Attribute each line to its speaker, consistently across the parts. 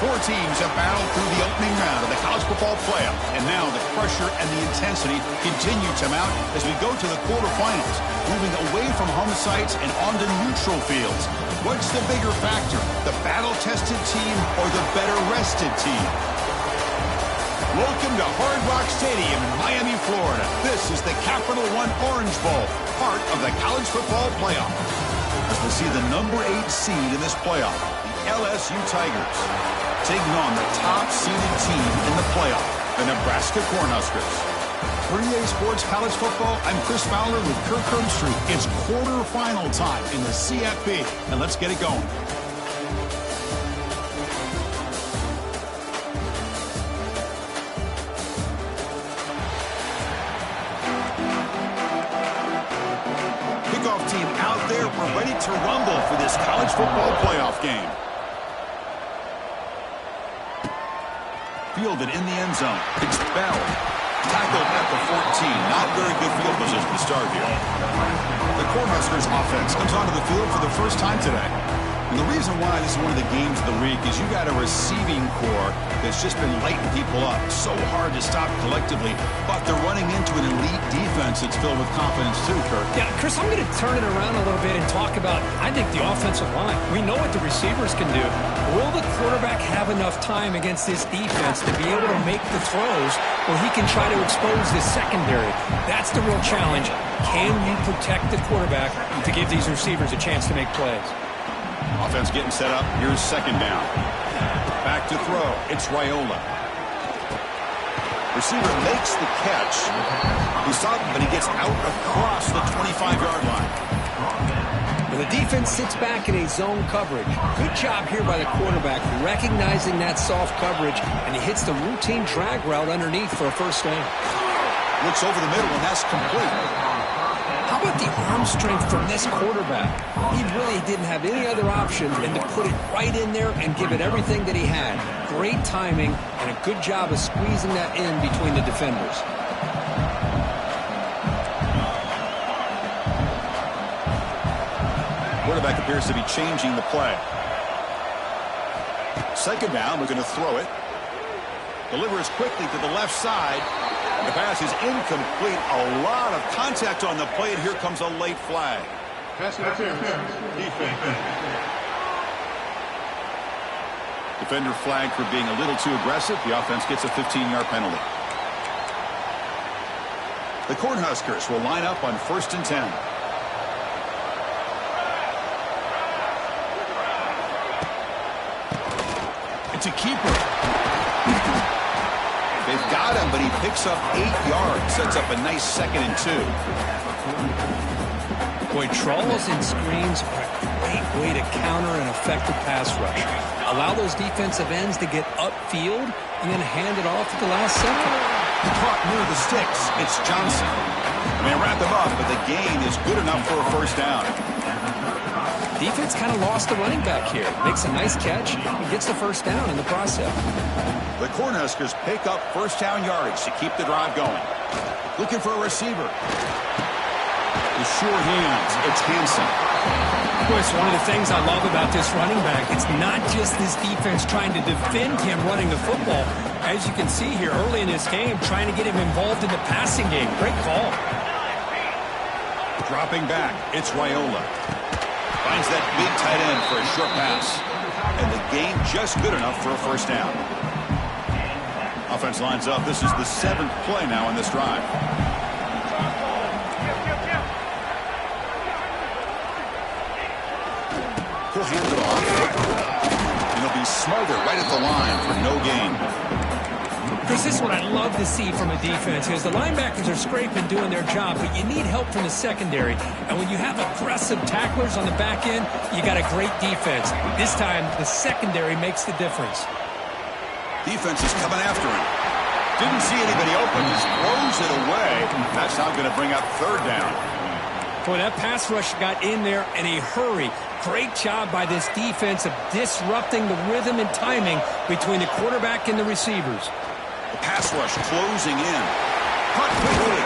Speaker 1: Four teams have battled through the opening round of the college football playoff, and now the pressure and the intensity continue to mount as we go to the quarterfinals, moving away from home sites and onto neutral fields. What's the bigger factor, the battle-tested team or the better-rested team? Welcome to Hard Rock Stadium in Miami, Florida. This is the Capital One Orange Bowl, part of the college football playoff. As we'll see the number 8 seed in this playoff, the LSU Tigers, taking on the top-seeded team in the playoff, the Nebraska Cornhuskers. For EA Sports College Football, I'm Chris Fowler with Kirk Herbstreit. It's quarterfinal time in the CFP, and let's get it going. Kickoff team out there. We're ready to rumble for this college football playoff game. Fielded in the end zone. It's Bell. Tackled at the 14. Not very good field position to start here. The Cornhuskers offense comes onto the field for the first time today. And the reason why this is one of the games of the week is you got a receiving core that's just been lighting people up. So hard to stop collectively, but they're running into an elite defense that's filled with confidence too, Kirk.
Speaker 2: Yeah, Chris, I'm going to turn it around a little bit and talk about, I think, the offensive line. We know what the receivers can do. Will the quarterback have enough time against this defense to be able to make the throws where he can try to expose this secondary? That's the real challenge. Can you protect the quarterback to give these receivers a chance to make plays?
Speaker 1: Offense getting set up. Here's second down. Back to throw. It's Raiola. Receiver makes the catch. He's up, but he gets out across the 25-yard line.
Speaker 2: Well, the defense sits back in a zone coverage. Good job here by the quarterback, recognizing that soft coverage, and he hits the routine drag route underneath for a first down.
Speaker 1: Looks over the middle, and that's complete.
Speaker 2: How about the arm strength from this quarterback? He really didn't have any other option than to put it right in there and give it everything that he had. Great timing and a good job of squeezing that in between the defenders.
Speaker 1: Quarterback appears to be changing the play. Second down, we're going to throw it. Delivers quickly to the left side. The pass is incomplete. A lot of contact on the play, and here comes a late flag.
Speaker 3: Pass interference. Defense.
Speaker 1: Defender flagged for being a little too aggressive. The offense gets a 15-yard penalty. The Cornhuskers will line up on 1st and 10. It's a keeper. They've got him, but he picks up 8 yards. Sets up a nice 2nd and 2.
Speaker 2: Boy, trawls and screens are a great way to counter an effective pass rush. Allow those defensive ends to get upfield and then hand it off at the last second.
Speaker 1: Caught near the sticks. It's Johnson. They wrap him up, but the gain is good enough for a first down.
Speaker 2: Defense kind of lost the running back here. Makes a nice catch and gets the first down in the process.
Speaker 1: The Cornhuskers pick up first down yardage to keep the drive going. Looking for a receiver. With sure hands, it's Hansen.
Speaker 2: Of course, one of the things I love about this running back, it's not just this defense trying to defend him running the football. As you can see here early in this game, trying to get him involved in the passing game. Great call.
Speaker 1: Dropping back, it's Raiola. Finds that big tight end for a short pass. And the gain just good enough for a first down. Offense lines up. This is the 7th play now in this drive. He'll hand it off. And he'll be smothered right at the line for no gain.
Speaker 2: Chris, this is what I love to see from a defense, because the linebackers are scraping, doing their job, but you need help from the secondary. And when you have aggressive tacklers on the back end, you got a great defense. This time, the secondary makes the difference.
Speaker 1: Defense is coming after him. Didn't see anybody open. Just throws it away. That's now going to bring up 3rd down.
Speaker 2: Boy, that pass rush got in there in a hurry. Great job by this defense of disrupting the rhythm and timing between the quarterback and the receivers.
Speaker 1: The pass rush closing in. Caught quickly.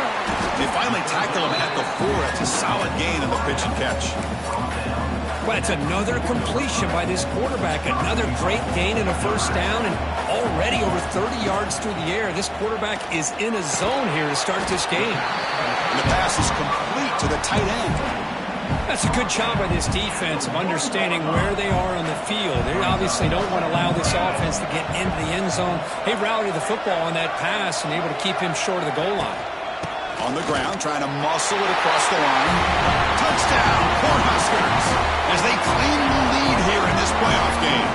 Speaker 1: They finally tackle him at the 4. That's a solid gain on the pitch and catch.
Speaker 2: Well, it's another completion by this quarterback. Another great gain and a first down, and already over 30 yards through the air. This quarterback is in a zone here to start this game.
Speaker 1: And the pass is complete to the tight end.
Speaker 2: That's a good job by this defense of understanding where they are on the field. They obviously don't want to allow this offense to get into the end zone. They routed the football on that pass and able to keep him short of the goal line.
Speaker 1: On the ground, trying to muscle it across the line. Touchdown, Cornhuskers, as they claim the lead here in this playoff game.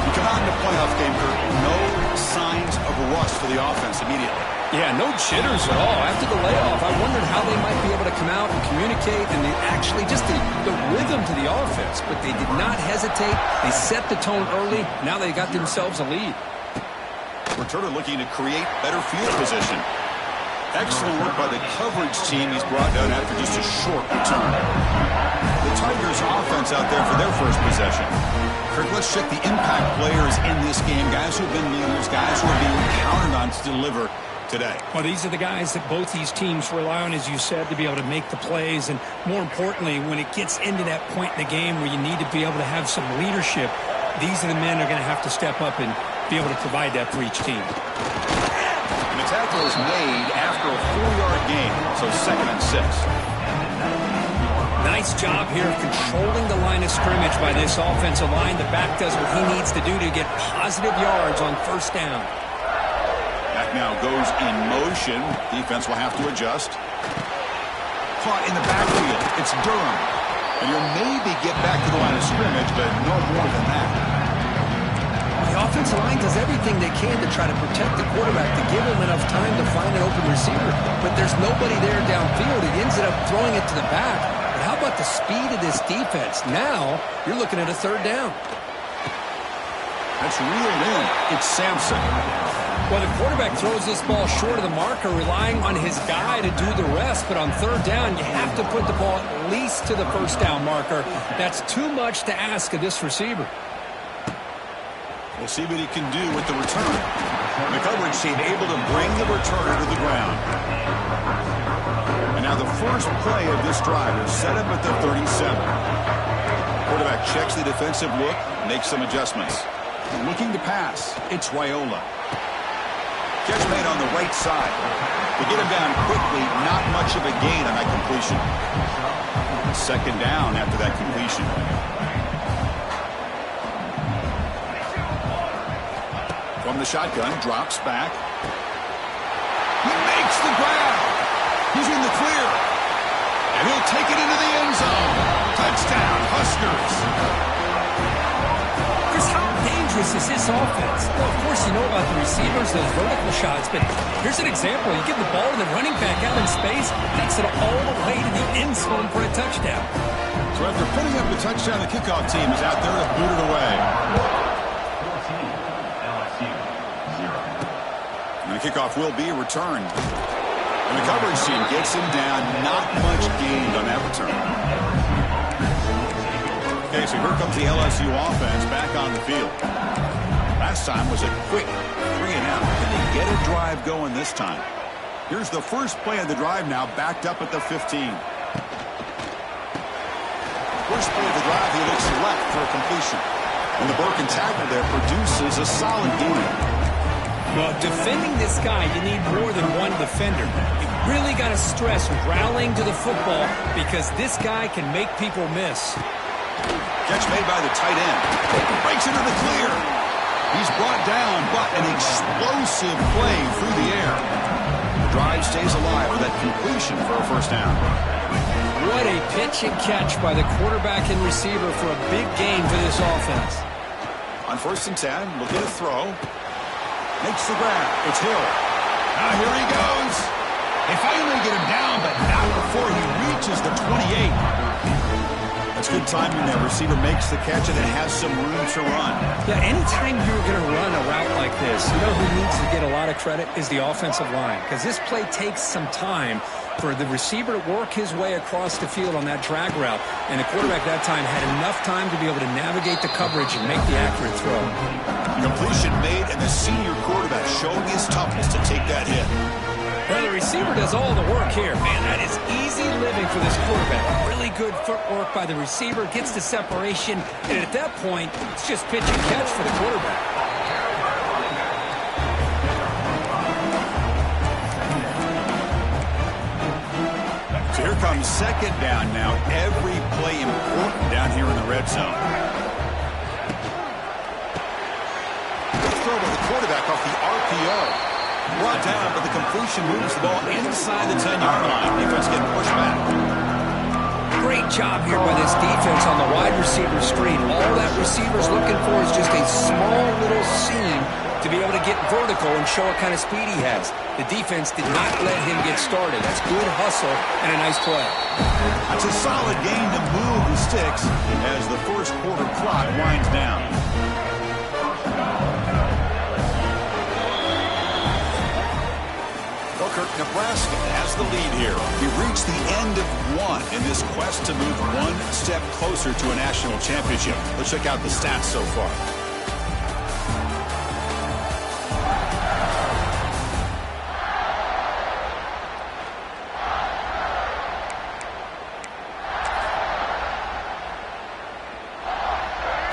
Speaker 1: You come out in the playoff game, Kurt, no signs of a rust for the offense immediately.
Speaker 2: Yeah, no jitters at all. After the layoff, I wondered how they might be able to come out and communicate, and they actually just the rhythm to the offense, but they did not hesitate. They set the tone early. Now they got themselves a lead.
Speaker 1: Returner looking to create better field position. Excellent work by the coverage team he's brought down after just a short return. The Tigers offense out there for their first possession. Kirk, let's check the impact players in this game. Guys who have been leaders, guys who are being counted on to deliver today.
Speaker 2: Well, these are the guys that both these teams rely on, as you said, to be able to make the plays. And more importantly, when it gets into that point in the game where you need to be able to have some leadership, these are the men that are going to have to step up and be able to provide that for each team.
Speaker 1: And the tackle is made after a 4-yard gain, so 2nd and 6.
Speaker 2: Nice job here of controlling the line of scrimmage by this offensive line. The back does what he needs to do to get positive yards on first down.
Speaker 1: Back now goes in motion. Defense will have to adjust. Caught in the backfield. It's Durham. And he'll maybe get back to the line of scrimmage, but no more than that.
Speaker 2: The offensive line does everything they can to try to protect the quarterback, to give him enough time to find an open receiver. But there's nobody there downfield. He ends up throwing it to the back. But how about the speed of this defense? Now you're looking at a 3rd down.
Speaker 1: That's reeled in. It's Sampson.
Speaker 2: Well, the quarterback throws this ball short of the marker, relying on his guy to do the rest. But on 3rd down, you have to put the ball at least to the first down marker. That's too much to ask of this receiver.
Speaker 1: We'll see what he can do with the return. The coverage team able to bring the returner to the ground. And now the first play of this drive is set up at the 37. Quarterback checks the defensive look, makes some adjustments. Looking to pass, it's Raiola. Catch made on the right side. To get him down quickly, not much of a gain on that completion. 2nd down after that completion. From the shotgun, drops back. He makes the grab. He's in the clear. And he'll take it into the end zone. Touchdown, Huskers.
Speaker 2: Chris, how dangerous is this offense? Well, of course, you know about the receivers, those vertical shots, but here's an example. You give the ball to the running back out in space, takes it all the way to the end zone for a touchdown.
Speaker 1: So after putting up the touchdown, the kickoff team is out there to boot it away. And the kickoff will be returned. And the coverage team gets him down. Not much gained on that return. Okay, so here comes the LSU offense back on the field. Last time was a quick 3-and-out. Can they get a drive going this time? Here's the first play of the drive now, backed up at the 15. First play of the drive, he looks left for a completion. And the broken tackle there produces a solid gain.
Speaker 2: Well, defending this guy, you need more than one defender. You really got to stress rallying to the football because this guy can make people miss.
Speaker 1: Catch made by the tight end. Breaks into the clear. He's brought down, but an explosive play through the air. The drive stays alive with that completion for a first down.
Speaker 2: What a pitch and catch by the quarterback and receiver for a big gain for this offense.
Speaker 1: On 1st and 10, looking to throw. Makes the grab. It's Hill. Now here he goes. They finally get him down, but not before he reaches the 28. That's good timing there. Receiver makes the catch and it has some room to run.
Speaker 2: Yeah, anytime you're going to run a route like this, you know who needs to get a lot of credit is the offensive line. Because this play takes some time for the receiver to work his way across the field on that drag route. And the quarterback that time had enough time to be able to navigate the coverage and make the accurate throw.
Speaker 1: Completion made, and the senior quarterback showing his toughness to take that hit.
Speaker 2: Well, the receiver does all the work here. Man, that is easy living for this quarterback. Really good footwork by the receiver, gets the separation, and at that point, it's just pitch and catch for the quarterback.
Speaker 1: So here comes second down now. Every play important down here in the red zone. Good throw by the quarterback off the RPO. Brought down, but the completion moves the ball inside the 10-yard line. Defense getting pushed back.
Speaker 2: Great job here by this defense on the wide receiver screen. All that receiver's looking for is just a small little seam to be able to get vertical and show what kind of speed he has. The defense did not let him get started. That's good hustle and a nice play.
Speaker 1: That's a solid game to move the sticks as the first quarter clock winds down. Nebraska has the lead here. We've reached the end of one in this quest to move one step closer to a national championship. Let's check out the stats so far.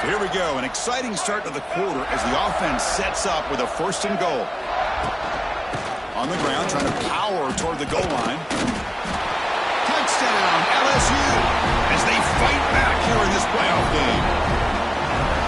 Speaker 1: So here we go, an exciting start to the quarter as the offense sets up with a 1st and goal. On the ground, trying to power toward the goal line. Touchdown, LSU, as they fight back here in this playoff game.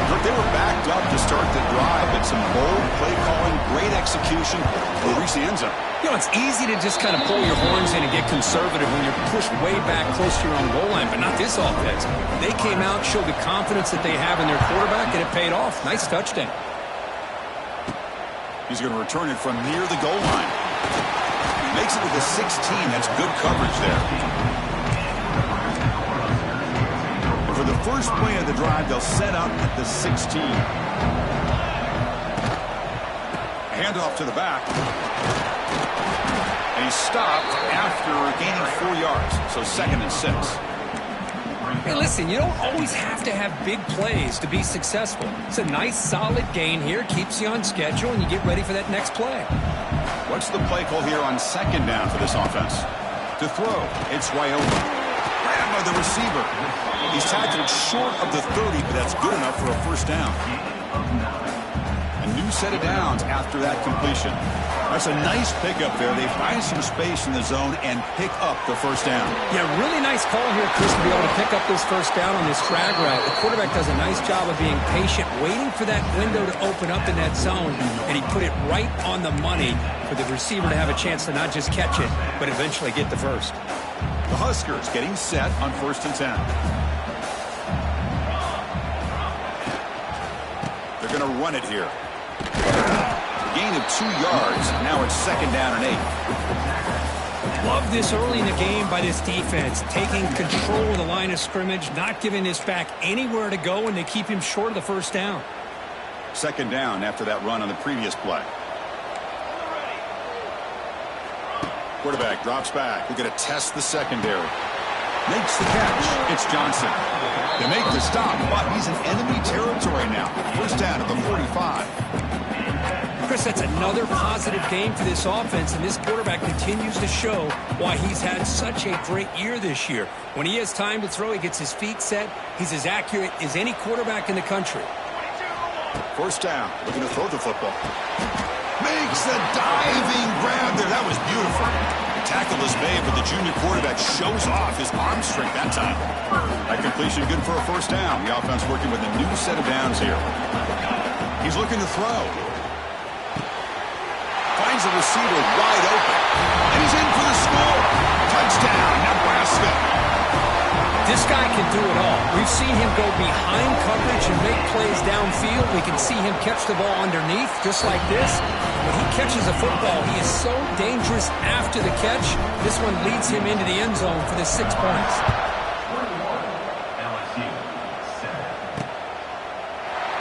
Speaker 1: Look, they were backed up to start the drive, but some bold play calling, great execution. They reach the end zone.
Speaker 2: You know, it's easy to just kind of pull your horns in and get conservative when you're pushed way back close to your own goal line, but not this offense. They came out, showed the confidence that they have in their quarterback, and it paid off. Nice touchdown.
Speaker 1: He's going to return it from near the goal line. He makes it with the 16. That's good coverage there. And for the first play of the drive, they'll set up at the 16. Handoff to the back. And he's stopped after gaining 4 yards. So 2nd and 6.
Speaker 2: Hey, listen, you don't always have to have big plays to be successful. It's a nice, solid gain here. Keeps you on schedule, and you get ready for that next play.
Speaker 1: What's the play call here on 2nd down for this offense? To throw, it's Wyoming. Grabbed by the receiver. He's tackled short of the 30, but that's good enough for a 1st down. A new set of downs after that completion. That's a nice pickup there. They find some space in the zone and pick up the 1st down.
Speaker 2: Yeah, really nice call here, Chris, to be able to pick up this 1st down on this drag route. The quarterback does a nice job of being patient, waiting for that window to open up in that zone, and he put it right on the money for the receiver to have a chance to not just catch it, but eventually get the 1st.
Speaker 1: The Huskers getting set on 1st and 10. They're going to run it here. Gain of 2 yards. Now it's 2nd down and 8.
Speaker 2: Love this early in the game by this defense, taking control of the line of scrimmage, not giving this back anywhere to go, and they keep him short of the 1st down.
Speaker 1: 2nd down after that run on the previous play. Quarterback drops back. We're going to test the secondary. Makes the catch. It's Johnson. They make the stop, but he's in enemy territory now. 1st down at the 45.
Speaker 2: Chris, that's another positive game for this offense, and this quarterback continues to show why he's had such a great year this year. When he has time to throw, he gets his feet set. He's as accurate as any quarterback in the country.
Speaker 1: 1st down, looking to throw the football. Makes the diving grab there. That was beautiful. Tackle is made, but the junior quarterback shows off his arm strength that time. That completion good for a 1st down. The offense working with a new set of downs here. He's looking to throw. Finds the receiver wide open. And he's in for the score. Touchdown, Nebraska.
Speaker 2: This guy can do it all. We've seen him go behind coverage and make plays downfield. We can see him catch the ball underneath, just like this. When he catches a football, he is so dangerous after the catch. This one leads him into the end zone for the 6 points.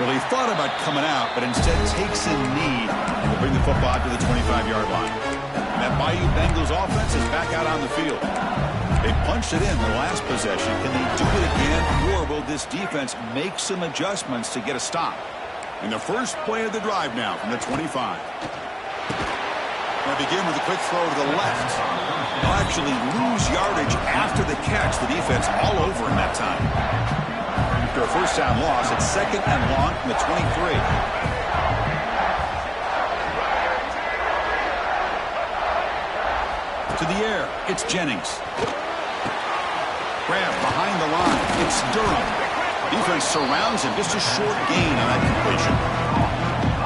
Speaker 1: Well, he thought about coming out, but instead takes a knee and will bring the football out to the 25-yard line. And that Bayou Bengals offense is back out on the field. They punched it in the last possession. Can they do it again, or will this defense make some adjustments to get a stop? And the first play of the drive now from the 25. They'll begin with a quick throw to the left. They'll actually lose yardage after the catch. The defense all over in that time. After a first down loss, it's 2nd and long from the 23. To the air, it's Jennings. Grab behind the line, it's Durham. Defense surrounds him, just a short gain on that completion.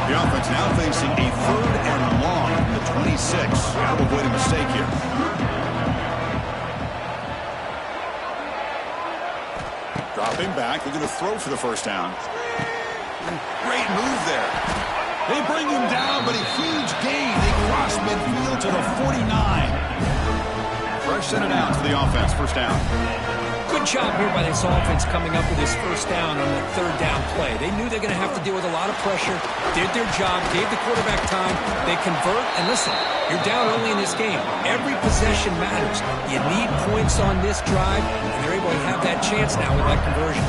Speaker 1: The offense now facing a 3rd and long from the 26. Got to avoid a mistake here. Dropping back, they're going to throw for the first down. Great move there. They bring him down, but a huge gain. They cross midfield to the 49. Fresh set it out to the offense, first down.
Speaker 2: Good job here by this offense coming up with this first down on that 3rd down play. They knew they're going to have to deal with a lot of pressure, did their job, gave the quarterback time. They convert, and listen, you're down early in this game. Every possession matters. You need points on this drive, and they're able to have that chance now with that conversion.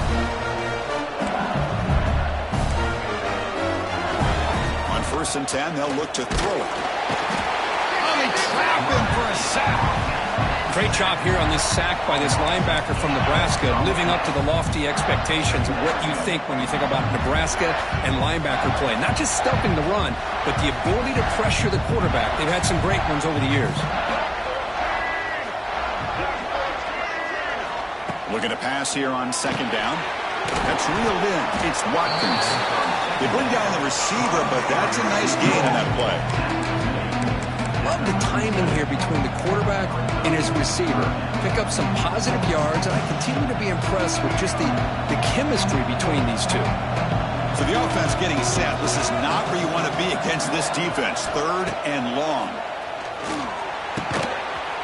Speaker 1: On 1st and 10, they'll look to throw it. Oh, they trap him for a sack.
Speaker 2: Great job here on this sack by this linebacker from Nebraska, living up to the lofty expectations of what you think when you think about Nebraska and linebacker play. Not just stopping the run, but the ability to pressure the quarterback. They've had some great ones over the years.
Speaker 1: Looking to pass here on 2nd down. That's reeled in. It's Watkins. They bring down the receiver, but that's a nice gain on that play.
Speaker 2: Love the timing here between the quarterback and his receiver. Pick up some positive yards, and I continue to be impressed with just the chemistry between these two.
Speaker 1: So the offense getting set. This is not where you want to be against this defense. 3rd and long.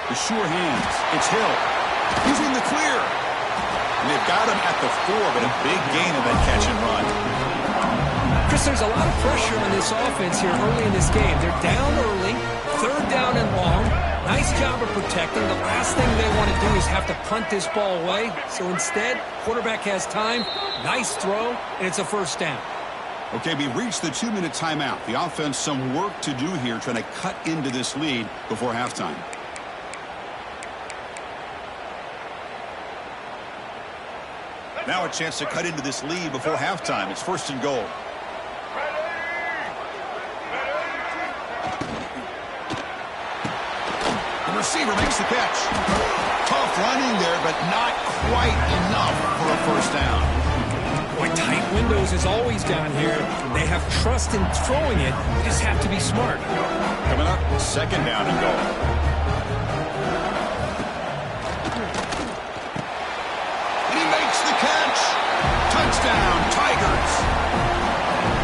Speaker 1: The sure hands. It's Hill. He's in the clear. And they've got him at the 4, but a big gain of that catch and run.
Speaker 2: Chris, there's a lot of pressure on this offense here early in this game. They're down early. 3rd down and long. Nice job of protecting. The last thing they want to do is have to punt this ball away. So instead, quarterback has time. Nice throw, and it's a first down.
Speaker 1: Okay, we reached the 2-minute timeout. The offense some work to do here trying to cut into this lead before halftime. Now a chance to cut into this lead before halftime. It's 1st and goal. Receiver makes the catch. Tough running there, but not quite enough for a first down.
Speaker 2: Boy, tight windows is always down here. They have trust in throwing it. You just have to be smart.
Speaker 1: Coming up, 2nd down and goal. And he makes the catch. Touchdown, Tigers.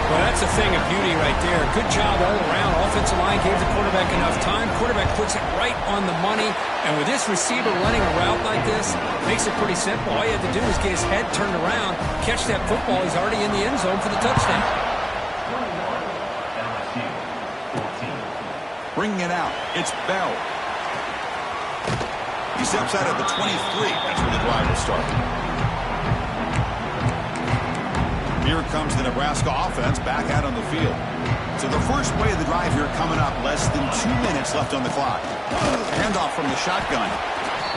Speaker 2: Well, that's a thing of beauty right there. Good job all around. Offensive line gave the quarterback enough time. Quarterback puts it right on the money. And with this receiver running a route like this, makes it pretty simple. All you have to do is get his head turned around, catch that football. He's already in the end zone for the touchdown.
Speaker 1: Bringing it out. It's Bell. He steps out at the 23. That's where the drive will start. Here comes the Nebraska offense back out on the field. So the first play of the drive here coming up. Less than 2 minutes left on the clock. Handoff from the shotgun.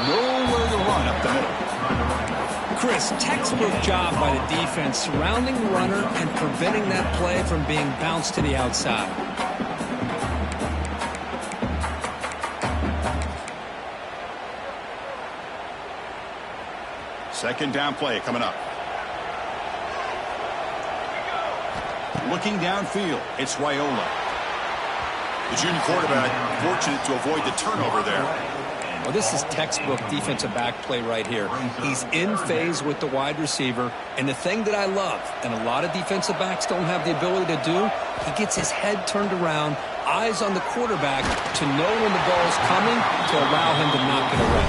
Speaker 1: Nowhere to run up the middle.
Speaker 2: Chris, textbook job by the defense surrounding the runner and preventing that play from being bounced to the outside.
Speaker 1: Second down play coming up. Looking downfield, it's Raiola. The junior quarterback fortunate to avoid the turnover there.
Speaker 2: Well, this is textbook defensive back play right here. He's in phase with the wide receiver, and the thing that I love, and a lot of defensive backs don't have the ability to do, he gets his head turned around, eyes on the quarterback to know when the ball is coming to allow him to knock it away.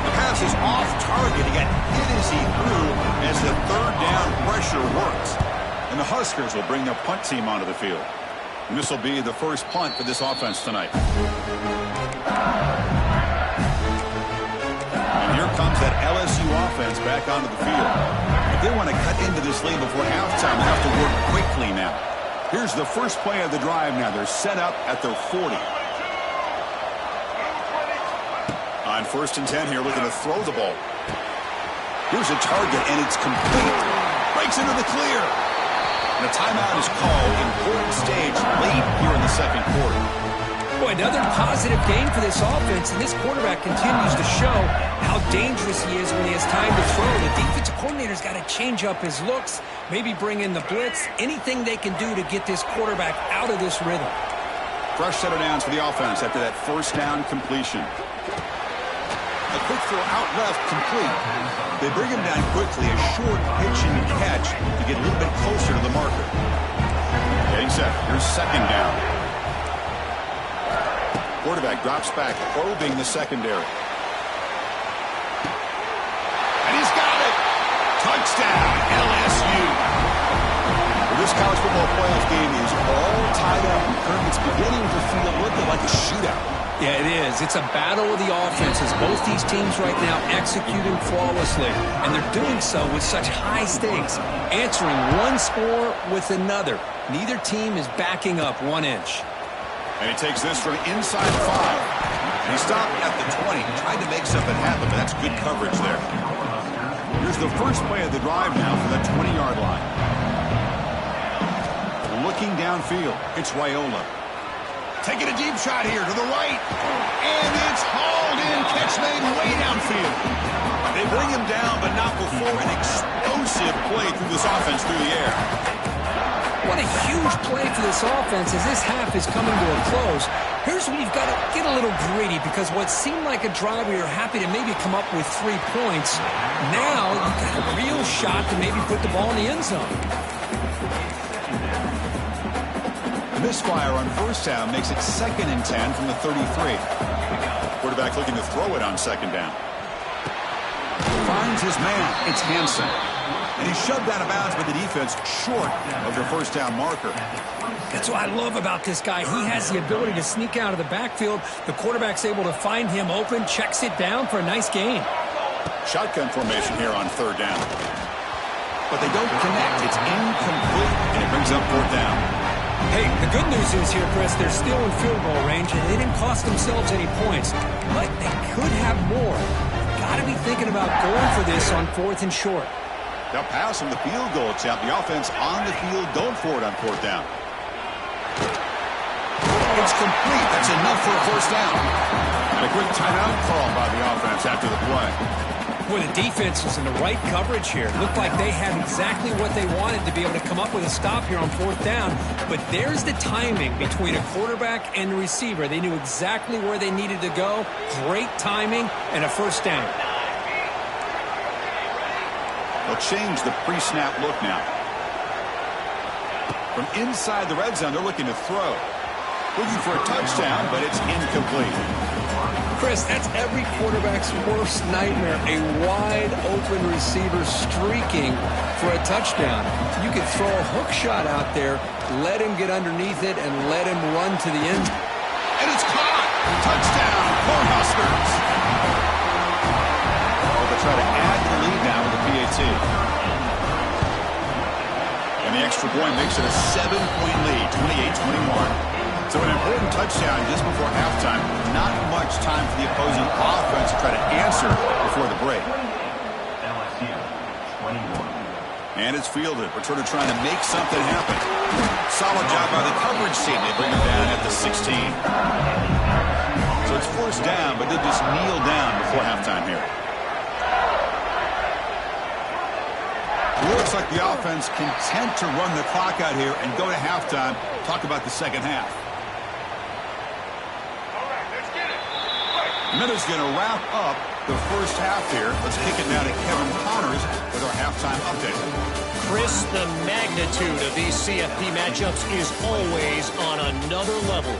Speaker 1: The pass is off target. He got hit as he threw as the 3rd down pressure works. And the Huskers will bring their punt team onto the field. And this will be the first punt for this offense tonight. And here comes that LSU offense back onto the field. If they want to cut into this lead before halftime, they have to work quickly now. Here's the first play of the drive now. They're set up at their 40. On 1st and 10 here, looking to throw the ball. Here's a target, and it's complete. Breaks into the clear. And a timeout is called. Important stage late here in the second quarter.
Speaker 2: Boy, another positive game for this offense, and this quarterback continues to show how dangerous he is when he has time to throw. The defensive coordinator's got to change up his looks, maybe bring in the blitz, anything they can do to get this quarterback out of this rhythm.
Speaker 1: Fresh set of downs for the offense after that first down completion. A quick throw out left, complete. They bring him down quickly, a short pitch and catch to get a little bit closer to the marker. Getting set. Here's second down. Quarterback drops back, probing the secondary. And he's got it! Touchdown, LSU! Well, this college football playoff game is all tied up. It's beginning to feel looking like a shootout.
Speaker 2: Yeah, it is. It's a battle of the offenses. Both these teams right now executing flawlessly, and they're doing so with such high stakes, answering one score with another. Neither team is backing up 1 inch.
Speaker 1: And he takes this from inside 5. And he stopped at the 20, tried to make something happen, but that's good coverage there. Here's the first play of the drive now from the 20-yard line. Looking downfield, it's Raiola. Taking a deep shot here to the right. And it's hauled in. Catch made way downfield. They bring him down, but not before an explosive play through this offense through the air.
Speaker 2: What a huge play for this offense as this half is coming to a close. Here's where you've got to get a little greedy, because what seemed like a drive where you're happy to maybe come up with 3 points, now you've got a real shot to maybe put the ball in the end zone.
Speaker 1: The misfire on first down makes it 2nd and 10 from the 33. Quarterback looking to throw it on 2nd down. Finds his man. It's Hansen. And he's shoved out of bounds by the defense short of their first down marker.
Speaker 2: That's what I love about this guy. He has the ability to sneak out of the backfield. The quarterback's able to find him open, checks it down for a nice gain.
Speaker 1: Shotgun formation here on 3rd down. But they don't connect. It's incomplete, and it brings up 4th down.
Speaker 2: Hey, the good news is here, Chris, they're still in field goal range, and they didn't cost themselves any points. But they could have more. Got to be thinking about going for this on 4th and short.
Speaker 1: They'll pass on the field goal attempt. The offense on the field going for it on 4th down. It's complete. That's enough for a first down. And a quick timeout call by the offense after the play.
Speaker 2: Boy, the defense was in the right coverage here. Looked like they had exactly what they wanted to be able to come up with a stop here on 4th down. But there's the timing between a quarterback and the receiver. They knew exactly where they needed to go. Great timing and a first down.
Speaker 1: They'll change the pre-snap look now. From inside the red zone, they're looking to throw. Looking for a touchdown, but it's incomplete.
Speaker 2: Chris, that's every quarterback's worst nightmare. A wide-open receiver streaking for a touchdown. You could throw a hook shot out there, let him get underneath it, and let him run to the end.
Speaker 1: And it's caught! Touchdown, Cornhuskers! They'll try to add the lead now with the PAT. And the extra point makes it a 7-point lead, 28-21. So an important touchdown just before halftime. Not much time for the opposing offense to try to answer before the break. And it's fielded. Returner trying to make something happen. Solid job by the coverage team. They bring him down at the 16. So it's first down, but they just kneel down before halftime here. Looks like the offense content to run the clock out here and go to halftime. Talk about the second half. Minutes going to wrap up the first half here. Let's kick it now to Kevin Connors with our halftime update.
Speaker 4: Chris, the magnitude of these CFP matchups is always on another level.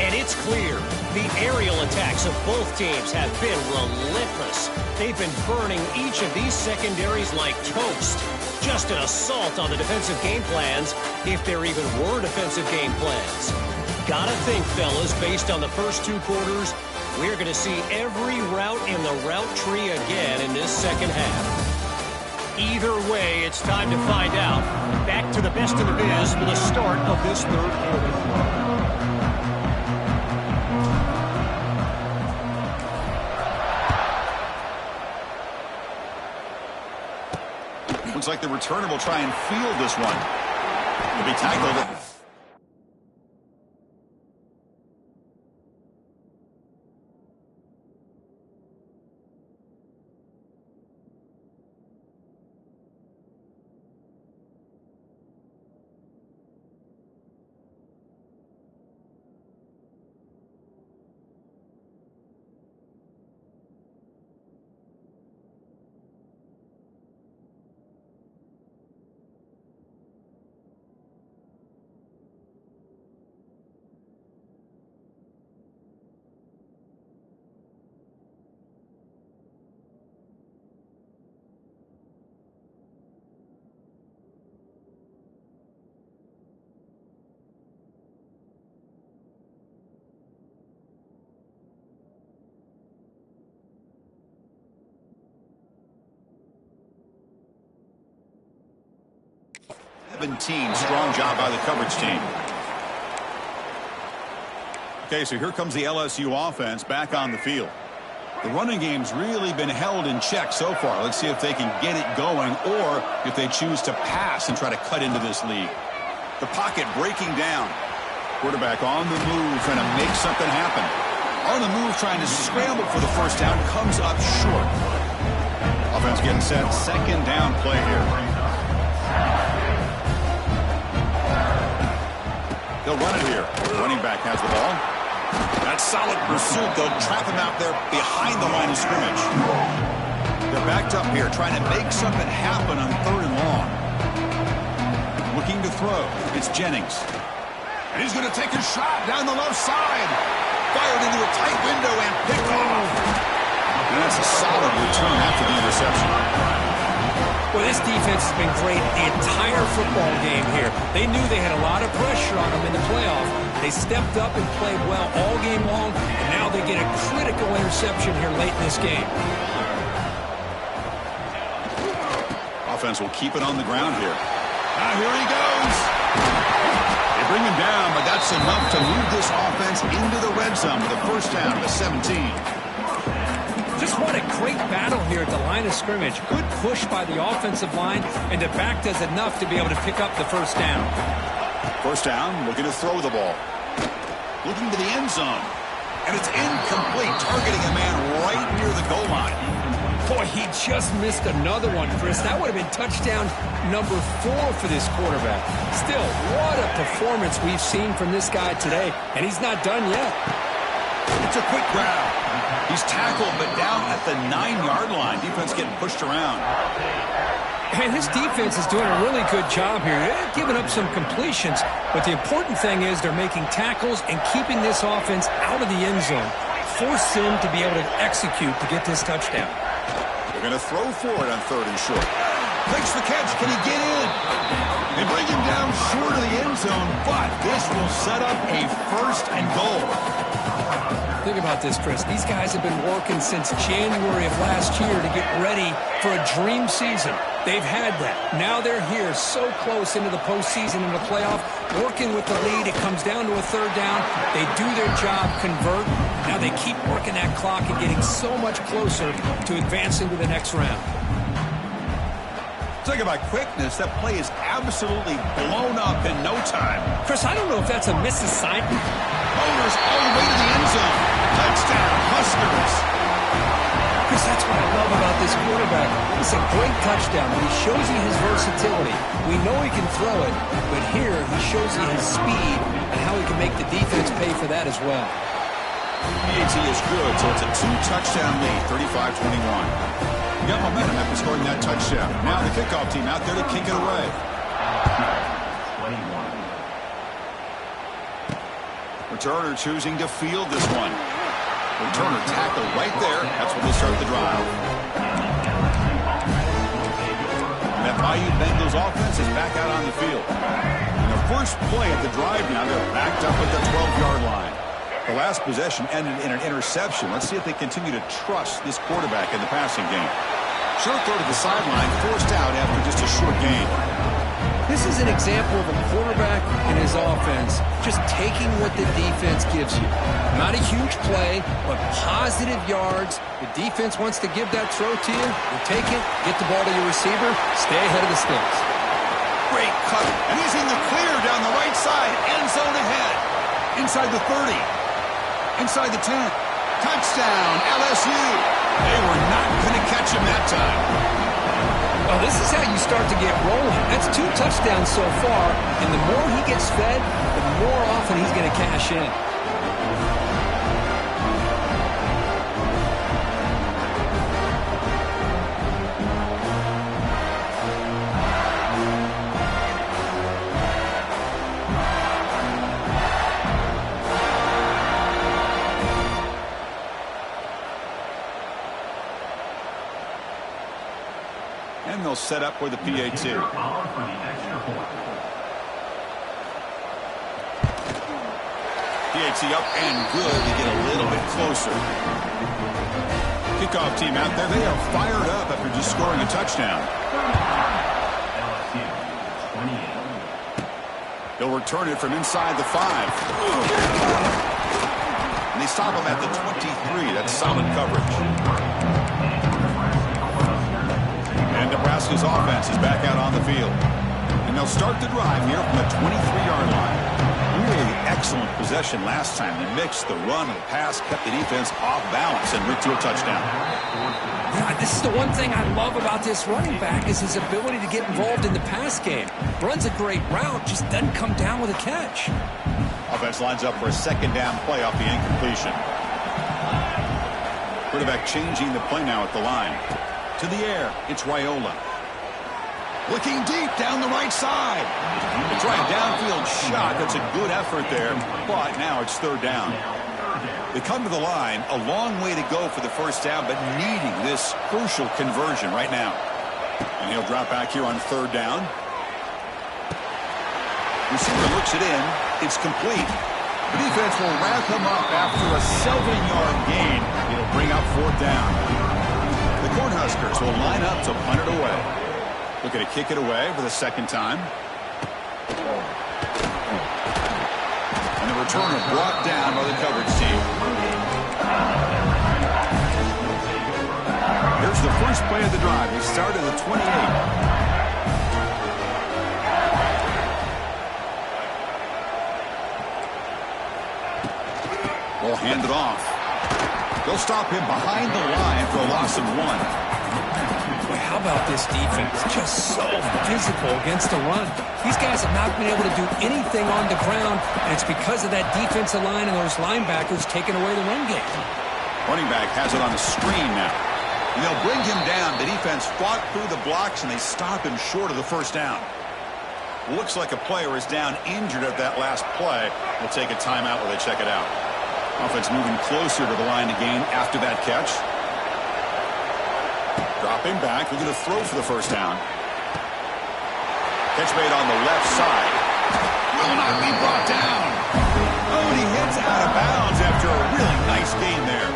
Speaker 4: And it's clear the aerial attacks of both teams have been relentless. They've been burning each of these secondaries like toast. Just an assault on the defensive game plans, if there even were defensive game plans. Gotta think, fellas, based on the first 2 quarters, we're going to see every route in the route tree again in this second half. Either way, it's time to find out. Back to the best in the biz for the start of this 3rd quarter.
Speaker 1: Looks like the returner will try and field this one. He'll be tackled. 17. Strong job by the coverage team. Okay, so here comes the LSU offense back on the field. The running game's really been held in check so far. Let's see if they can get it going or if they choose to pass and try to cut into this lead. The pocket breaking down. Quarterback on the move trying to make something happen. On the move trying to scramble for the first down. Comes up short. Offense getting set. Second down play here. They'll run it here. Running back has the ball. That's solid pursuit. They'll trap him out there behind the line of scrimmage. They're backed up here trying to make something happen on 3rd and long. Looking to throw. It's Jennings. And he's going to take a shot down the left side. Fired into a tight window and picked off. And that's a solid return after the interception.
Speaker 2: Well, this defense has been great the entire football game here. They knew they had a lot of pressure on them in the playoff. They stepped up and played well all game long, and now they get a critical interception here late in this game.
Speaker 1: Offense will keep it on the ground here. Now here he goes. They bring him down, but that's enough to move this offense into the red zone with a first down to 17.
Speaker 2: Just what a great battle here at the line of scrimmage. Good push by the offensive line, and the back does enough to be able to pick up the first down.
Speaker 1: First down, looking to throw the ball. Looking to the end zone. And it's incomplete, targeting a man right near the goal line.
Speaker 2: Boy, he just missed another one, Chris. That would have been touchdown number 4 for this quarterback. Still, what a performance we've seen from this guy today, and he's not done yet.
Speaker 1: It's a quick grab. He's tackled, but down at the 9-yard line. Defense getting pushed around.
Speaker 2: And this defense is doing a really good job here. They're giving up some completions, but the important thing is they're making tackles and keeping this offense out of the end zone. Force them to be able to execute to get this touchdown.
Speaker 1: They're going to throw for it on 3rd and short. Makes the catch. Can he get in? They bring him down short of the end zone, but this will set up a 1st and goal.
Speaker 2: Think about this, Chris. These guys have been working since January of last year to get ready for a dream season. They've had that. Now they're here so close into the postseason and the playoff, working with the lead. It comes down to a 3rd down. They do their job, convert. Now they keep working that clock and getting so much closer to advancing to the next round.
Speaker 1: Talk about quickness. That play is absolutely blown up in no time.
Speaker 2: Chris, I don't know if that's a misassignment.
Speaker 1: Motors all the way to the end zone. Touchdown, Huskers.
Speaker 2: Chris, that's what I love about this quarterback. It's a great touchdown, but he shows you his versatility. We know he can throw it, but here he shows you his speed and how he can make the defense pay for that as well.
Speaker 1: PAT is good, so it's a 2-touchdown lead, 35-21. Got momentum after scoring that touchdown. Now the kickoff team out there to kick it away. Returner choosing to field this one. Returner tackled right there. That's when they start the drive. And that Bayou Bengals offense is back out on the field. And the first play of the drive now, they're backed up at the 12-yard line. The last possession ended in an interception. Let's see if they continue to trust this quarterback in the passing game. Short throw to the sideline, forced out after just a short gain.
Speaker 2: This is an example of a quarterback and his offense just taking what the defense gives you. Not a huge play, but positive yards. The defense wants to give that throw to you. You take it, get the ball to your receiver, stay ahead of the sticks.
Speaker 1: Great cut, and he's in the clear down the right side, end zone ahead. Inside the 30, inside the 10. Touchdown, LSU. They were not going to catch him that time.
Speaker 2: Well, this is how you start to get rolling. That's 2 touchdowns so far, and the more he gets fed, the more often he's going to cash in.
Speaker 1: And they'll set up for the PAT. PAT up and good to get a little bit closer. Kickoff team out there. They are fired up after just scoring a touchdown. They'll return it from inside the 5. And they stop him at the 23. That's solid coverage. And Nebraska's offense is back out on the field. And they'll start the drive here from the 23-yard line. Really excellent possession last time. They mixed the run and the pass, kept the defense off balance, and went to a touchdown.
Speaker 2: Yeah, this is the one thing I love about this running back is his ability to get involved in the pass game. Runs a great route, just doesn't come down with a catch.
Speaker 1: Offense lines up for a second down play off the incompletion. Quarterback changing the play now at the line. To the air, it's Raiola. Looking deep down the right side. They try a downfield shot. That's a good effort there, but now it's third down. They come to the line, a long way to go for the first down, but needing this crucial conversion right now. And he'll drop back here on third down. Receiver looks it in. It's complete. The defense will wrap him up after a 7-yard gain. It'll bring up fourth down. The Cornhuskers will line up to punt it away. Looking to kick it away for the second time. And the returner brought down by the coverage team. Here's the first play of the drive. They start at the 28. They'll hand it off. They'll stop him behind the line for a loss of 1.
Speaker 2: Boy, how about this defense? Just so physical against the run. These guys have not been able to do anything on the ground, and it's because of that defensive line and those linebackers taking away the run game.
Speaker 1: Running back has it on the screen now. And they'll bring him down. The defense fought through the blocks, and they stop him short of the first down. Looks like a player is down injured at that last play. We'll take a timeout while they check it out. Offense moving closer to the line to gain after that catch. Dropping back, looking to throw for the first down. Catch made on the left side. Will not be brought down. Oh, and he hits out of bounds after a really nice gain there.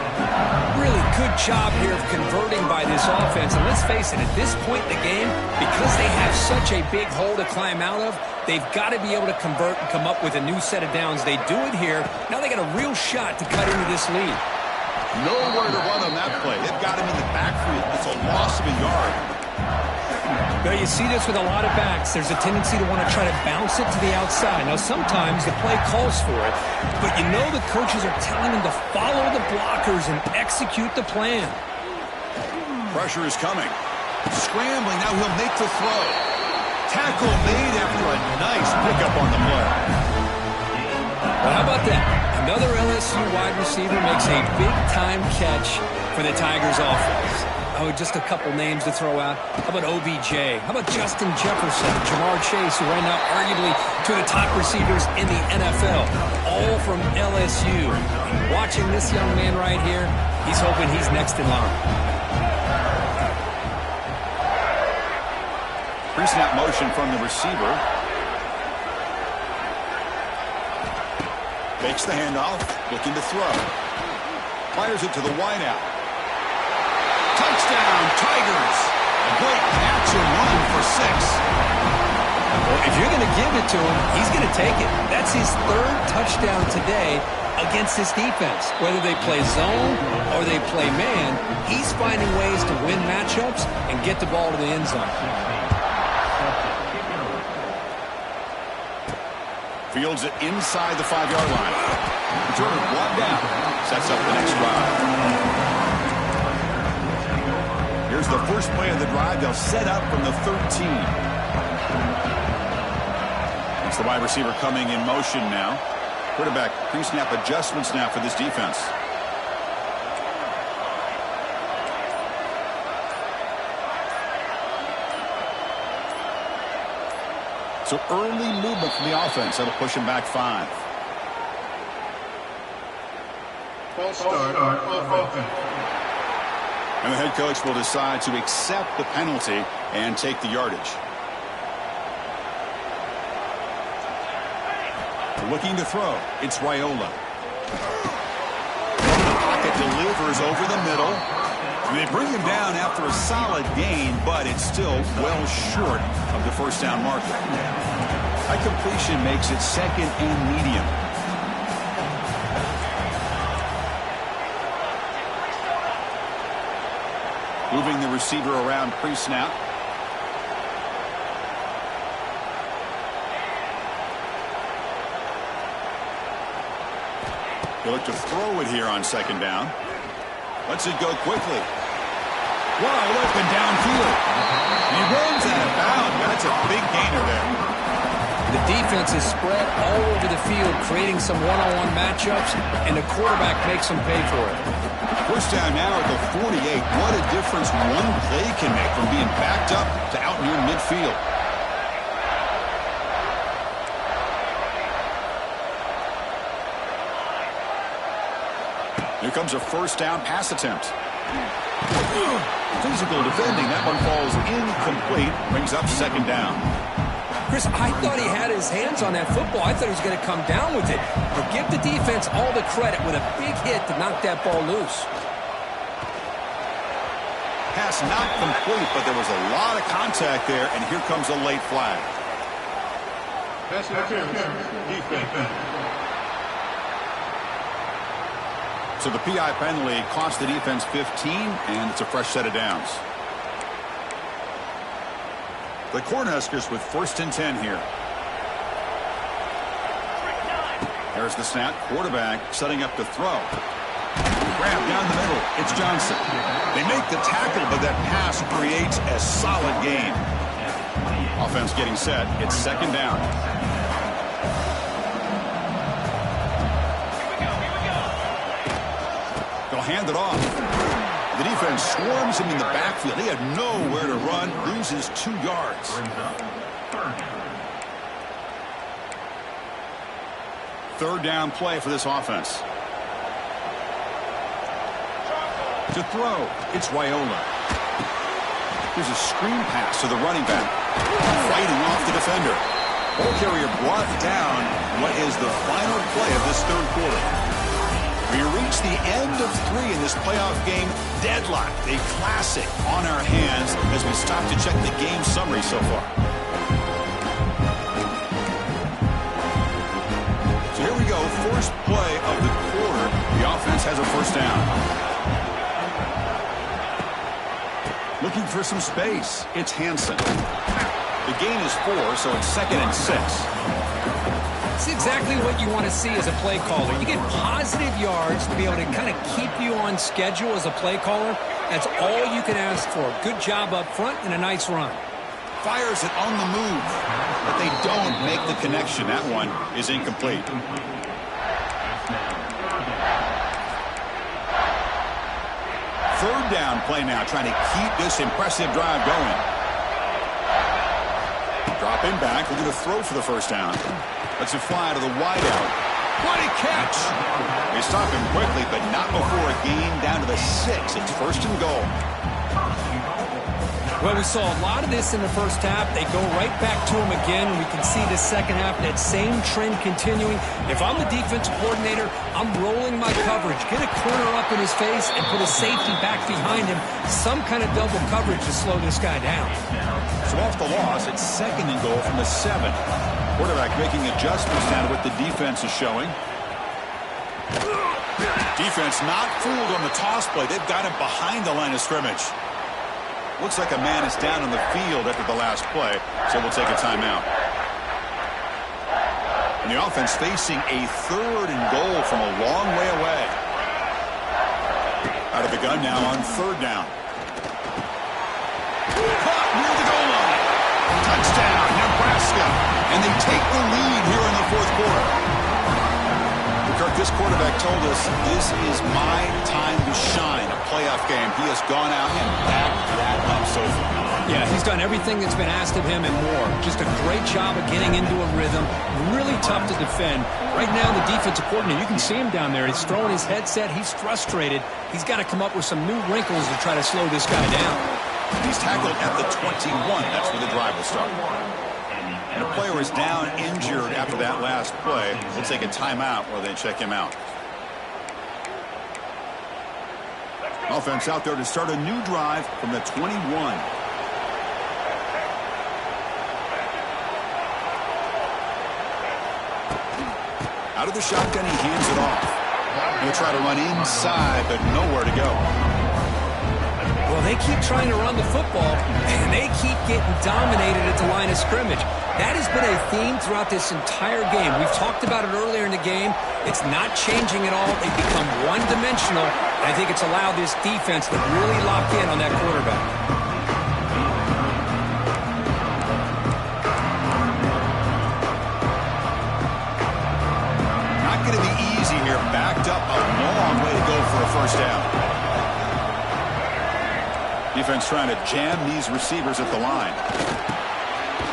Speaker 2: Really good job here of converting by this offense. And let's face it, at this point in the game, because they have such a big hole to climb out of, they've got to be able to convert and come up with a new set of downs. They do it here. Now they got a real shot to cut into this lead.
Speaker 1: Nowhere to run on that play. They've got him in the backfield. It's a loss of a yard.
Speaker 2: Now you see this with a lot of backs. There's a tendency to want to try to bounce it to the outside. Now sometimes the play calls for it, but you know the coaches are telling them to follow the blockers and execute the plan.
Speaker 1: Pressure is coming. Scrambling, now he'll make the throw. Tackle made after a nice pickup on the play.
Speaker 2: Well, how about that? Another LSU wide receiver makes a big-time catch for the Tigers offense. Oh, just a couple names to throw out. How about OBJ? How about Justin Jefferson, Jamar Chase, who right now arguably two of the top receivers in the NFL, all from LSU. Watching this young man right here, he's hoping he's next in line.
Speaker 1: Pre-snap motion from the receiver. Fakes the handoff, looking to throw. Fires it to the wideout. Touchdown, Tigers. A great catch and run for 6.
Speaker 2: Well, if you're going to give it to him, he's going to take it. That's his third touchdown today against this defense. Whether they play zone or they play man, he's finding ways to win matchups and get the ball to the end zone.
Speaker 1: Fields it inside the 5-yard line. Jordan brought down. Sets up the next drive. Here's the first play of the drive. They'll set up from the 13. It's the wide receiver coming in motion now. Quarterback pre-snap adjustments now for this defense. So early movement from the offense. That'll push him back 5.
Speaker 3: False start offense.
Speaker 1: And the head coach will decide to accept the penalty and take the yardage. Looking to throw. It's Raiola. The pocket delivers over the middle. And they bring him down after a solid gain, but it's still well short of the first down marker. That completion makes it 2nd and medium. Moving the receiver around pre-snap. He'll look to throw it here on 2nd down. Lets it go quickly. Wide open downfield. He runs out of bounds. That's a big gainer there.
Speaker 2: The defense is spread all over the field, creating some one-on-one matchups, and the quarterback makes them pay for it.
Speaker 1: First down now at the 48. What a difference one play can make from being backed up to out near midfield. Here comes a first down pass attempt. Physical defending. That one falls incomplete. Brings up 2nd down.
Speaker 2: Chris, I thought he had his hands on that football. I thought he was going to come down with it. But give the defense all the credit with a big hit to knock that ball loose.
Speaker 1: Pass not complete, but there was a lot of contact there, and here comes a late flag.
Speaker 3: Pass interference. Defense.
Speaker 1: So the PI penalty cost the defense 15, and it's a fresh set of downs. The Cornhuskers with 1st and 10 here. There's the snap. Quarterback setting up to throw. Grab down the middle. It's Johnson. They make the tackle, but that pass creates a solid gain. Offense getting set. It's 2nd down. They'll hand it off. The defense swarms him in the backfield. He had nowhere to run. Loses 2 yards. Third down play for this offense. To throw, it's Raiola. Here's a screen pass to the running back. Fighting off the defender. Ball carrier brought down what is the final play of this 3rd quarter. We reach the end of 3 in this playoff game. Deadlock, a classic on our hands as we stop to check the game summary so far. So here we go, first play of the quarter. The offense has a first down. Looking for some space. It's Hansen. The gain is 4, so it's 2nd and 6.
Speaker 2: It's exactly what you want to see as a play caller. You get positive yards to be able to kind of keep you on schedule as a play caller. That's all you can ask for. Good job up front and a nice run.
Speaker 1: Fires it on the move, but they don't make the connection. That one is incomplete. Third down play now, trying to keep this impressive drive going. Dropping back, looking to throw for the first down. Lets it fly to the wideout. What a catch! They stop him quickly, but not before a gain down to the 6. It's 1st and goal.
Speaker 2: Well, we saw a lot of this in the first half. They go right back to him again, and we can see the second half, that same trend continuing. If I'm the defensive coordinator, I'm rolling my coverage. Get a corner up in his face and put a safety back behind him. Some kind of double coverage to slow this guy down.
Speaker 1: So off the loss, it's 2nd and goal from the 7. Quarterback making adjustments now to what the defense is showing. Defense not fooled on the toss play. They've got him behind the line of scrimmage. Looks like a man is down on the field after the last play, so we'll take a timeout. And the offense facing a 3rd and goal from a long way away. Out of the gun now on 3rd down. Caught near the goal line. Touchdown, Nebraska. And they take the lead here in the 4th quarter. Kirk, this quarterback told us this is my time to shine, a playoff game. He has gone out and backed that up so far.
Speaker 2: Yeah, he's done everything that's been asked of him and more. Just a great job of getting into a rhythm. Really tough to defend. Right now, the defensive coordinator, you can see him down there. He's throwing his headset. He's frustrated. He's got to come up with some new wrinkles to try to slow this guy down.
Speaker 1: He's tackled at the 21. That's where the drive will start. And a player is down injured after that last play. We'll take a timeout while they check him out. Offense out there to start a new drive from the 21. Out of the shotgun, he hands it off. He'll try to run inside, but nowhere to go.
Speaker 2: Well, they keep trying to run the football, and they keep getting dominated at the line of scrimmage. That has been a theme throughout this entire game. We've talked about it earlier in the game. It's not changing at all. They've become one-dimensional, and I think it's allowed this defense to really lock in on that quarterback.
Speaker 1: Not going to be easy here. Backed up a long way to go for a 1st down. Defense trying to jam these receivers at the line.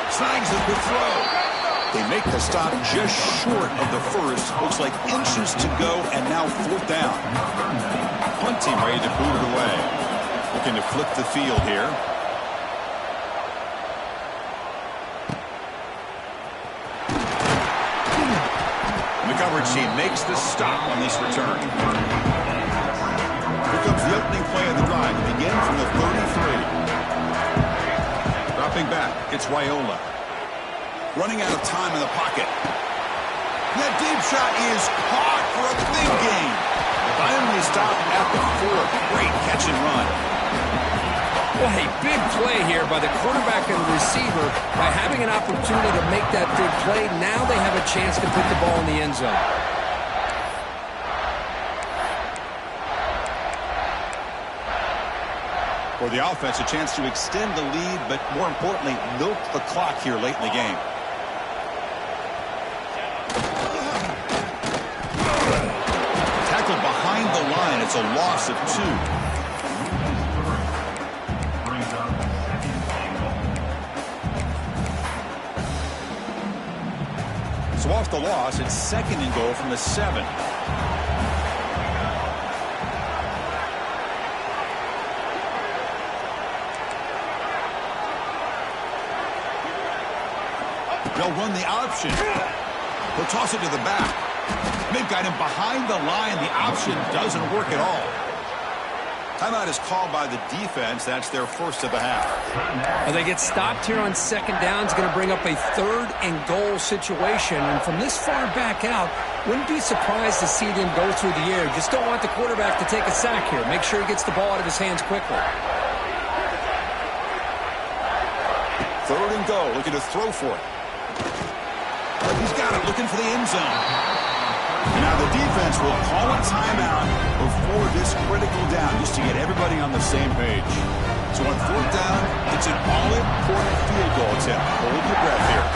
Speaker 1: Snags a good throw. They make the stop just short of the 1st. Looks like inches to go, and now 4th down. Punt team ready to boot it away. Looking to flip the field here. And the coverage team makes the stop on this return. Here comes the opening play of the drive. It begins from the 33. Dropping back, it's Raiola. Running out of time in the pocket. That deep shot is caught for a big gain. Finally stopped at the 4. Great catch and run.
Speaker 2: Well, a big play here by the quarterback and the receiver. By having an opportunity to make that big play, now they have a chance to put the ball in the end zone.
Speaker 1: For the offense, a chance to extend the lead, but more importantly, milk the clock here late in the game. Tackled behind the line. It's a loss of 2. So off the loss, it's 2nd and goal from the 7. They'll run the option. He'll toss it to the back. They've got him behind the line. The option doesn't work at all. Timeout is called by the defense. That's their 1st of the half.
Speaker 2: Well, they get stopped here on 2nd down. It's going to bring up a 3rd and goal situation. And from this far back out, wouldn't be surprised to see them go through the air. Just don't want the quarterback to take a sack here. Make sure he gets the ball out of his hands quickly.
Speaker 1: 3rd and goal. Looking to throw for it. He's got it, looking for the end zone. Now the defense will call a timeout before this critical down, just to get everybody on the same page. So on 4th down, it's an all-important field goal attempt. Hold your breath here.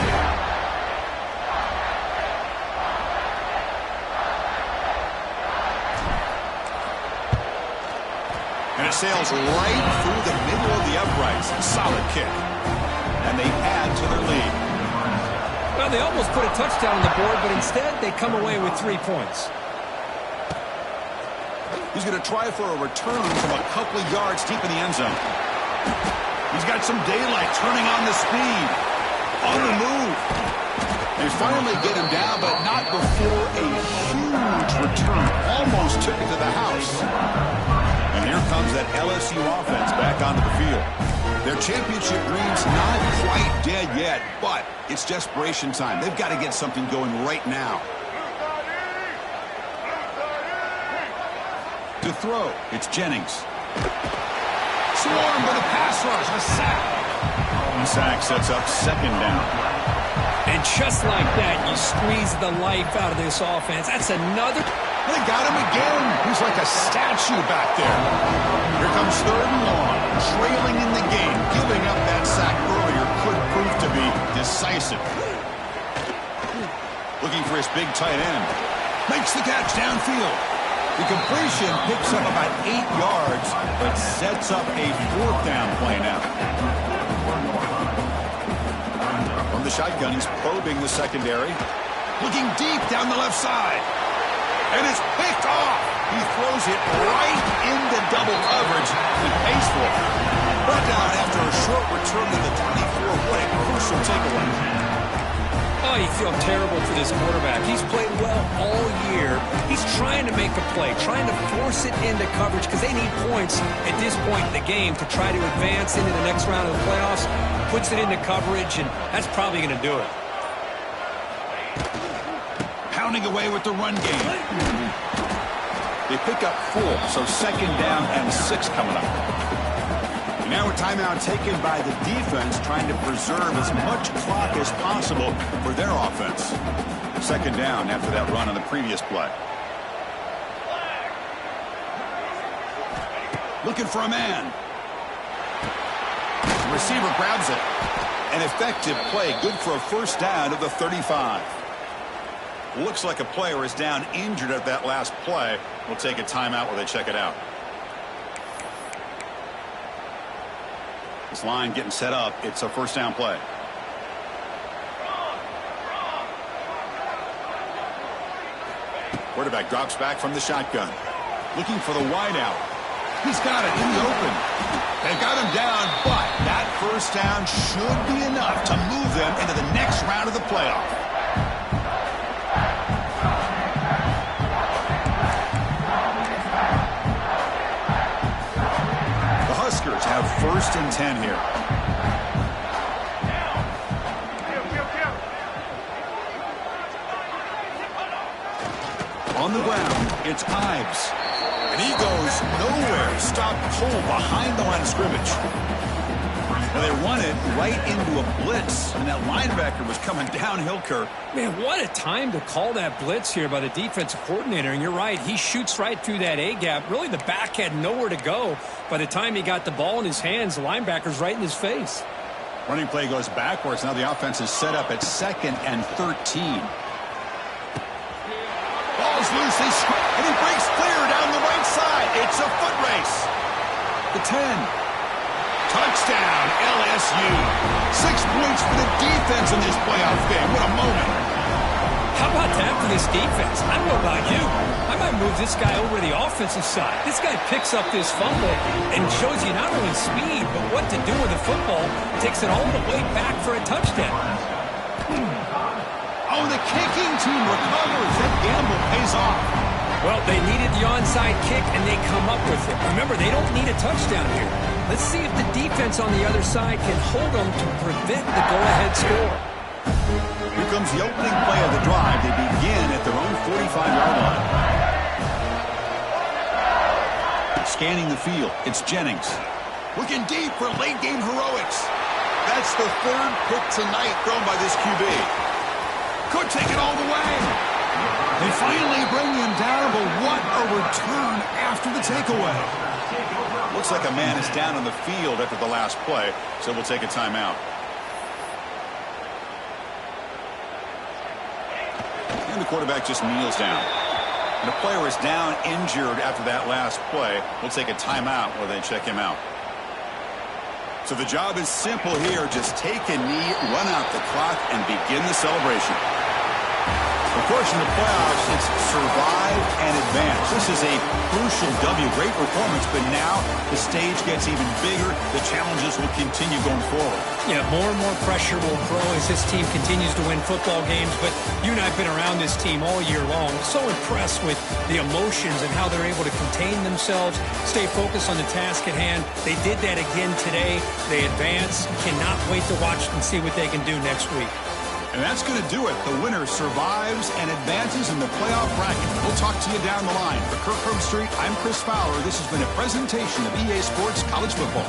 Speaker 1: And it sails right through the middle of the uprights. Solid kick. And they add to their lead.
Speaker 2: Well, they almost put a touchdown on the board, but instead they come away with 3 points.
Speaker 1: He's going to try for a return from a couple of yards deep in the end zone. He's got some daylight, turning on the speed. On the move. They finally get him down, but not before a huge return. Almost took it to the house. And here comes that LSU offense back onto the field. Their championship dream's not quite dead yet, but it's desperation time. They've got to get something going right now. To throw, it's Jennings. Swarm with a pass rush, a sack. The sack sets up second down.
Speaker 2: And just like that, you squeeze the life out of this offense. That's another.
Speaker 1: They got him again. He's like a statue back there. Here comes third and long. Trailing in the game. Giving up that sack earlier could prove to be decisive. Looking for his big tight end. Makes the catch downfield. The completion picks up about 8 yards, but sets up a fourth down play now. From the shotgun, he's probing the secondary. Looking deep down the left side. And it's picked off. He throws it right into double coverage and pays for it. Brought down after a short return to the 24. What a crucial takeaway.
Speaker 2: Oh, you feel terrible for this quarterback. He's played well all year. He's trying to make a play, trying to force it into coverage because they need points at this point in the game to try to advance into the next round of the playoffs. Puts it into coverage, and that's probably going to do it.
Speaker 1: Pounding away with the run game. They pick up 4, so second down and 6 coming up. And now a timeout taken by the defense, trying to preserve as much clock as possible for their offense. Second down after that run on the previous play. Looking for a man. The receiver grabs it. An effective play, good for a first down of the 35. Looks like a player is down injured at that last play. We'll take a timeout while they check it out. This line getting set up. It's a first down play. Quarterback drops back from the shotgun. Looking for the wide out. He's got it in the open. They've got him down, but that first down should be enough to move them into the next round of the playoff. Have first and 10 here. On the ground, it's Ives. And he goes nowhere. Stopped cold behind the line of scrimmage. Now they run it right into a blitz, and that linebacker was coming downhill, Kirk.
Speaker 2: Man, what a time to call that blitz here by the defensive coordinator. And you're right, he shoots right through that A-gap. Really, the back had nowhere to go. By the time he got the ball in his hands, the linebacker's right in his face.
Speaker 1: Running play goes backwards. Now the offense is set up at 2nd and 13. Ball's loose, and he breaks clear down the right side. It's a foot race. The 10. Touchdown, LSU. 6 points for the defense in this playoff game. What a moment.
Speaker 2: How about that for this defense? I don't know about you. I might move this guy over to the offensive side. This guy picks up this fumble and shows you not only speed, but what to do with the football. Takes it all the way back for a touchdown.
Speaker 1: Oh, the kicking team recovers. That gamble pays off.
Speaker 2: Well, they needed the onside kick, and they come up with it. Remember, they don't need a touchdown here. Let's see if the defense on the other side can hold them to prevent the go-ahead score.
Speaker 1: Here comes the opening play of the drive. They begin at their own 45-yard line. Scanning the field, it's Jennings. Looking deep for late-game heroics. That's the 3rd pick tonight thrown by this QB. Could take it all the way. They finally bring him down, but what a return after the takeaway. Looks like a man is down on the field after the last play, so we'll take a timeout. And the quarterback just kneels down. And the player is down injured after that last play. We'll take a timeout while they check him out. So the job is simple here. Just take a knee, run out the clock, and begin the celebration. Of course, in the playoffs, it's survive and advance. This is a crucial W. Great performance, but now the stage gets even bigger. The challenges will continue going forward.
Speaker 2: Yeah, more and more pressure will grow as this team continues to win football games, but you and I have been around this team all year long. So impressed with the emotions and how they're able to contain themselves, stay focused on the task at hand. They did that again today. They advance. Cannot wait to watch and see what they can do next week.
Speaker 1: And that's going to do it. The winner survives and advances in the playoff bracket. We'll talk to you down the line. For Kirk Herbstreit, I'm Chris Fowler. This has been a presentation of EA Sports College Football.